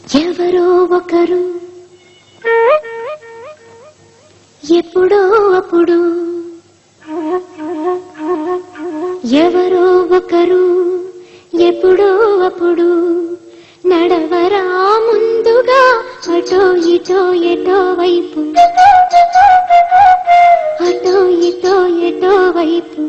ఎవరో ఒకరు ఎప్పుడో అప్పుడు ఎవరో ఒకరు ఎప్పుడో అప్పుడు నడవరా ముందుగా అటో ఇటో ఎటో వైపు అటో ఇటో ఎటో వైపు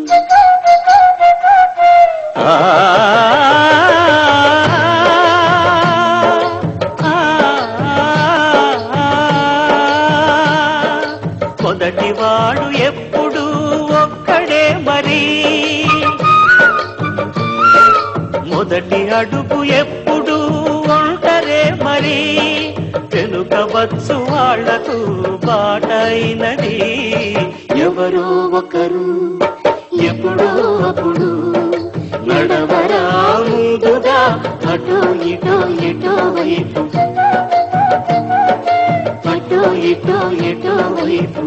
మొదటివాడు ఎప్పుడు ఒక్కడే మరి మొదటి అడుగు ఎప్పుడు ఒంటరే మరి వెనుకవచ్చు వాళ్లకు బాటైనది ఎవరో ఒకరు ఎప్పుడో అప్పుడు నడవరా ముందుగా అటో ఇటో ఎటో వైపు అటో ఇటో ఎటో వైపు